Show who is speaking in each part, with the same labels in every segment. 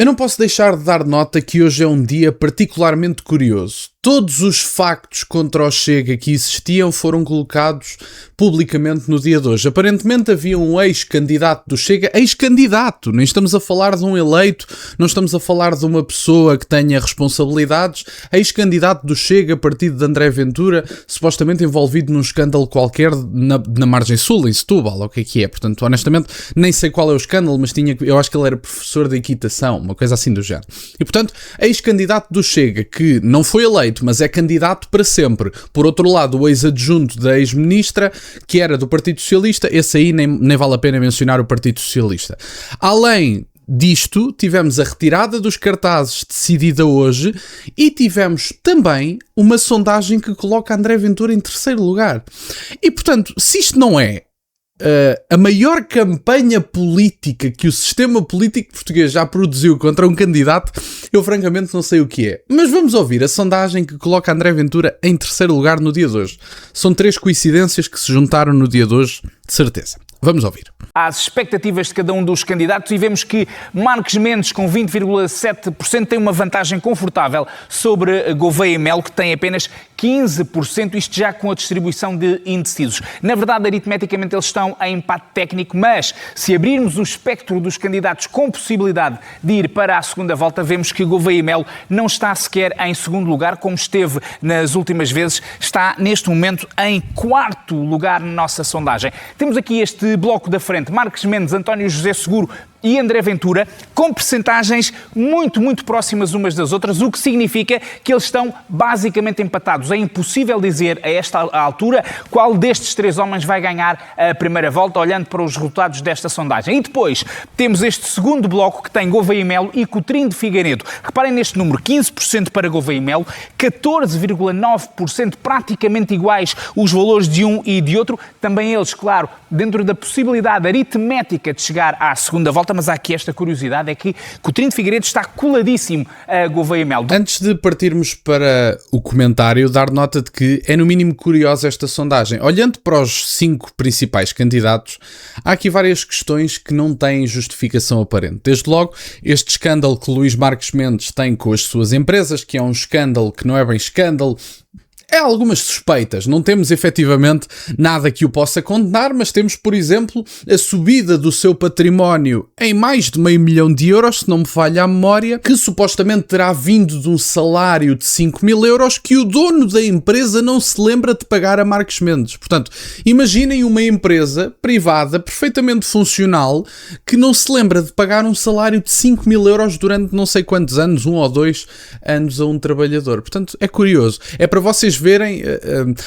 Speaker 1: Eu não posso deixar de dar nota que hoje é um dia particularmente curioso. Todos os factos contra o Chega que existiam foram colocados publicamente no dia de hoje. Aparentemente havia um ex-candidato do Chega, ex-candidato, nem estamos a falar de um eleito, não estamos a falar de uma pessoa que tenha responsabilidades, ex-candidato do Chega, partido de André Ventura, supostamente envolvido num escândalo qualquer na Margem Sul, em Setúbal, ou o que é. Portanto, honestamente, nem sei qual é o escândalo, mas eu acho que ele era professor de equitação, uma coisa assim do género. E, portanto, ex-candidato do Chega, que não foi eleito, mas é candidato para sempre. Por outro lado, o ex-adjunto da ex-ministra, que era do Partido Socialista, esse aí nem vale a pena mencionar o Partido Socialista. Além disto, tivemos a retirada dos cartazes decidida hoje e tivemos também uma sondagem que coloca André Ventura em terceiro lugar. E, portanto, se isto não é a maior campanha política que o sistema político português já produziu contra um candidato, eu francamente não sei o que é. Mas vamos ouvir a sondagem que coloca André Ventura em terceiro lugar no dia de hoje. São 3 coincidências que se juntaram no dia de hoje, de certeza. Vamos ouvir.
Speaker 2: Às expectativas de cada um dos candidatos e vemos que Marques Mendes, com 20,7%, tem uma vantagem confortável sobre Gouveia Melo, que tem apenas 15%, isto já com a distribuição de indecisos. Na verdade, aritmeticamente, eles estão em empate técnico, mas se abrirmos o espectro dos candidatos com possibilidade de ir para a segunda volta, vemos que Gouveia Melo não está sequer em segundo lugar, como esteve nas últimas vezes, está neste momento em quarto lugar na nossa sondagem. Temos aqui este bloco da frente, Marques Mendes, António José Seguro e André Ventura, com percentagens muito próximas umas das outras, o que significa que eles estão basicamente empatados. É impossível dizer a esta altura qual destes 3 homens vai ganhar a primeira volta, olhando para os resultados desta sondagem. E depois temos este segundo bloco que tem Gouveia Melo e Coutinho de Figueiredo. Reparem neste número, 15% para Gouveia Melo, 14,9%, praticamente iguais os valores de um e de outro. Também eles, claro, dentro da possibilidade aritmética de chegar à segunda volta, mas há aqui esta curiosidade, é que Coutinho de Figueiredo está coladíssimo a Gouveia Melo.
Speaker 1: Antes de partirmos para o comentário, dar nota de que é no mínimo curiosa esta sondagem. Olhando para os 5 principais candidatos, há aqui várias questões que não têm justificação aparente. Desde logo, este escândalo que Luís Marques Mendes tem com as suas empresas, que é um escândalo que não é bem escândalo, é algumas suspeitas, não temos efetivamente nada que o possa condenar, mas temos, por exemplo, a subida do seu património em mais de €500 mil, se não me falha a memória, que supostamente terá vindo de um salário de €5.000 que o dono da empresa não se lembra de pagar a Marques Mendes. Portanto, imaginem uma empresa privada perfeitamente funcional que não se lembra de pagar um salário de €5.000 durante não sei quantos anos, 1 ou 2 anos a um trabalhador. Portanto, é curioso. É para vocês verem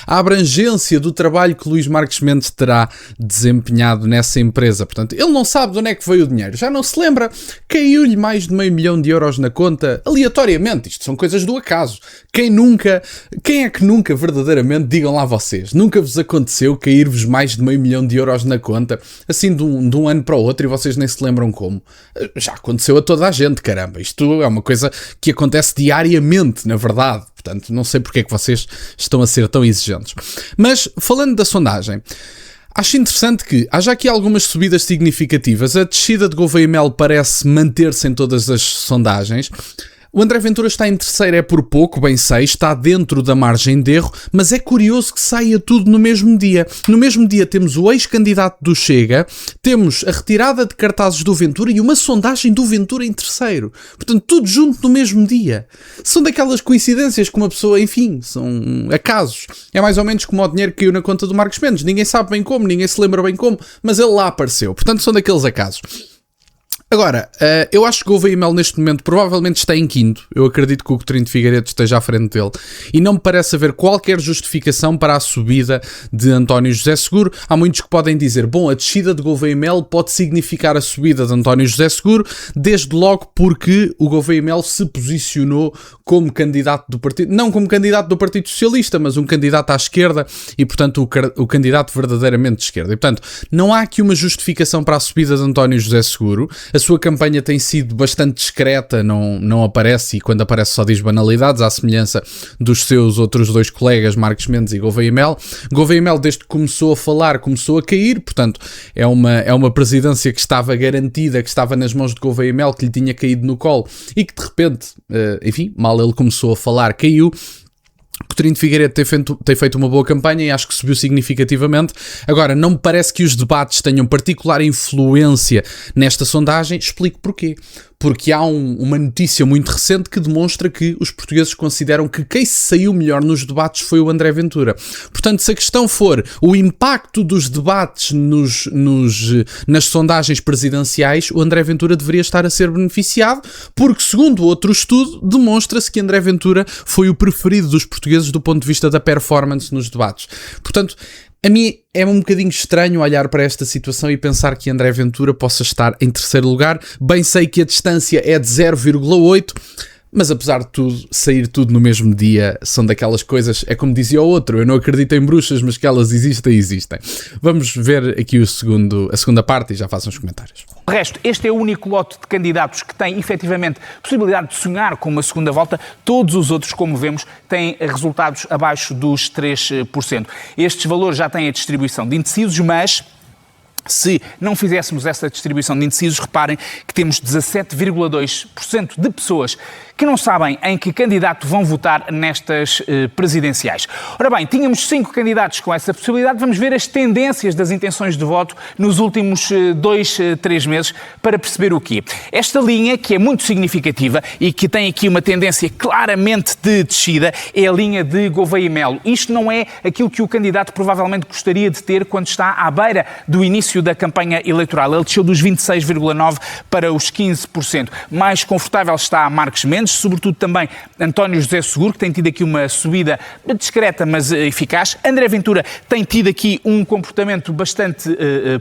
Speaker 1: a abrangência do trabalho que Luís Marques Mendes terá desempenhado nessa empresa. Portanto, ele não sabe de onde é que veio o dinheiro, já não se lembra, caiu-lhe mais de €500 mil na conta, aleatoriamente. Isto são coisas do acaso. Quem é que nunca, verdadeiramente, digam lá vocês, nunca vos aconteceu cair-vos mais de €500 mil na conta, assim de um ano para o outro, e vocês nem se lembram como? Já aconteceu a toda a gente, caramba. Isto é uma coisa que acontece diariamente, na verdade. Portanto, não sei porque é que vocês estão a ser tão exigentes. Mas, falando da sondagem, acho interessante que haja aqui algumas subidas significativas. A descida de Gouveia Melo parece manter-se em todas as sondagens. O André Ventura está em terceiro, é por pouco, bem sei, está dentro da margem de erro, mas é curioso que saia tudo no mesmo dia. No mesmo dia temos o ex-candidato do Chega, temos a retirada de cartazes do Ventura e uma sondagem do Ventura em terceiro. Portanto, tudo junto no mesmo dia. São daquelas coincidências que uma pessoa, enfim, são acasos. É mais ou menos como o dinheiro que caiu na conta do Marques Mendes. Ninguém sabe bem como, ninguém se lembra bem como, mas ele lá apareceu. Portanto, são daqueles acasos. Agora, eu acho que o Gouveia Melo neste momento provavelmente está em quinto. Eu acredito que o Coutinho de Figueiredo esteja à frente dele. E não me parece haver qualquer justificação para a subida de António José Seguro. Há muitos que podem dizer, bom, a descida de Gouveia Melo pode significar a subida de António José Seguro, desde logo porque o Gouveia Melo se posicionou como candidato do partido, não como candidato do Partido Socialista, mas um candidato à esquerda e, portanto, o candidato verdadeiramente de esquerda. E, portanto, não há aqui uma justificação para a subida de António José Seguro. A sua campanha tem sido bastante discreta, não aparece, e quando aparece só diz banalidades, à semelhança dos seus outros dois colegas, Marcos Mendes e Gouveia Mel. Gouveia Mel, desde que começou a falar, começou a cair, portanto é uma presidência que estava garantida, que estava nas mãos de Gouveia Mel, que lhe tinha caído no colo e que de repente, enfim, mal ele começou a falar, caiu. Coutinho de Figueiredo tem feito uma boa campanha e acho que subiu significativamente. Agora, não me parece que os debates tenham particular influência nesta sondagem. Explico porquê. Porque há uma notícia muito recente que demonstra que os portugueses consideram que quem se saiu melhor nos debates foi o André Ventura. Portanto, se a questão for o impacto dos debates nas sondagens presidenciais, o André Ventura deveria estar a ser beneficiado, porque, segundo outro estudo, demonstra-se que André Ventura foi o preferido dos portugueses do ponto de vista da performance nos debates. Portanto, a mim é um bocadinho estranho olhar para esta situação e pensar que André Ventura possa estar em terceiro lugar. Bem sei que a distância é de 0,8, mas apesar de tudo, sair tudo no mesmo dia são daquelas coisas, é como dizia o outro, eu não acredito em bruxas, mas que elas existem. Vamos ver aqui a segunda parte e já façam os comentários.
Speaker 2: O resto, este é o único lote de candidatos que tem efetivamente possibilidade de sonhar com uma segunda volta. Todos os outros, como vemos, têm resultados abaixo dos 3%. Estes valores já têm a distribuição de indecisos, mas se não fizéssemos essa distribuição de indecisos, reparem que temos 17,2% de pessoas que não sabem em que candidato vão votar nestas presidenciais. Ora bem, tínhamos 5 candidatos com essa possibilidade. Vamos ver as tendências das intenções de voto nos últimos 2-3 meses para perceber o quê. Esta linha, que é muito significativa e que tem aqui uma tendência claramente de descida, é a linha de Gouveia Melo. Isto não é aquilo que o candidato provavelmente gostaria de ter quando está à beira do início da campanha eleitoral. Ele desceu dos 26,9% para os 15%. Mais confortável está Marcos Mendes, sobretudo também António José Seguro, que tem tido aqui uma subida discreta, mas eficaz. André Ventura tem tido aqui um comportamento bastante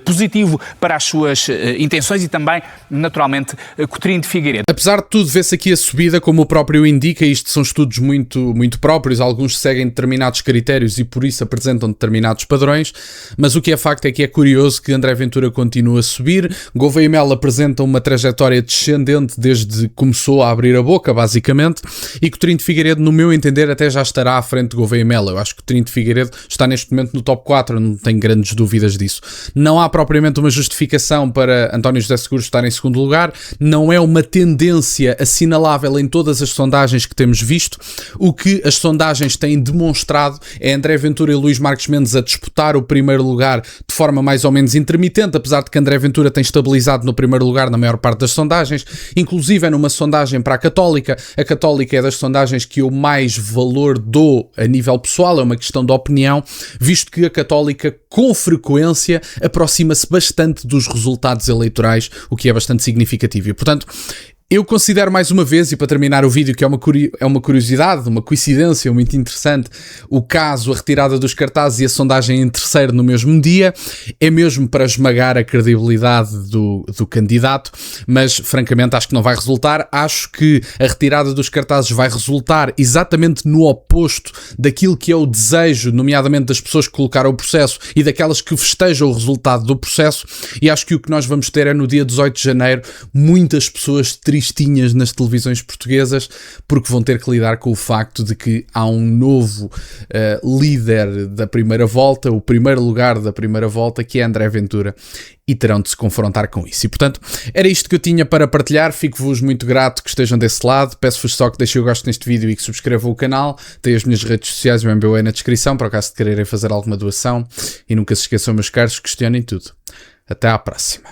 Speaker 2: positivo para as suas intenções e também, naturalmente, Coutinho de Figueiredo.
Speaker 1: Apesar de tudo, vê-se aqui a subida, como o próprio indica. Isto são estudos muito, muito próprios, alguns seguem determinados critérios e por isso apresentam determinados padrões, mas o que é facto é que é curioso que André Ventura continua a subir. Gouveia Mel apresenta uma trajetória descendente desde que começou a abrir a boca, basicamente, e Coutinho de Figueiredo, no meu entender, até já estará à frente de Gouveia Mel. Eu acho que Coutinho de Figueiredo está neste momento no top 4, não tenho grandes dúvidas disso. Não há propriamente uma justificação para António José Seguro estar em segundo lugar, não é uma tendência assinalável em todas as sondagens que temos visto. O que as sondagens têm demonstrado é André Ventura e Luís Marcos Mendes a disputar o primeiro lugar de forma mais ou menos intermitente, apesar de que André Ventura tem estabilizado no primeiro lugar na maior parte das sondagens, inclusive é numa sondagem para a Católica. A Católica é das sondagens que eu mais valor dou a nível pessoal, é uma questão de opinião, visto que a Católica com frequência aproxima-se bastante dos resultados eleitorais, o que é bastante significativo e, portanto, eu considero mais uma vez, e para terminar o vídeo, que é uma curiosidade, uma coincidência muito interessante, o caso, a retirada dos cartazes e a sondagem em terceiro no mesmo dia, é mesmo para esmagar a credibilidade do candidato, mas francamente acho que não vai resultar. Acho que a retirada dos cartazes vai resultar exatamente no oposto daquilo que é o desejo, nomeadamente das pessoas que colocaram o processo e daquelas que festejam o resultado do processo, e acho que o que nós vamos ter é no dia 18 de janeiro muitas pessoas tristinhas nas televisões portuguesas, porque vão ter que lidar com o facto de que há um novo líder da primeira volta, o primeiro lugar da primeira volta, que é André Ventura, e terão de se confrontar com isso. E, portanto, era isto que eu tinha para partilhar. Fico-vos muito grato que estejam desse lado. Peço-vos só que deixem o gosto neste vídeo e que subscrevam o canal. Tem as minhas redes sociais e o MBA na descrição, para o caso de quererem fazer alguma doação. E nunca se esqueçam, meus caros, questionem tudo. Até à próxima.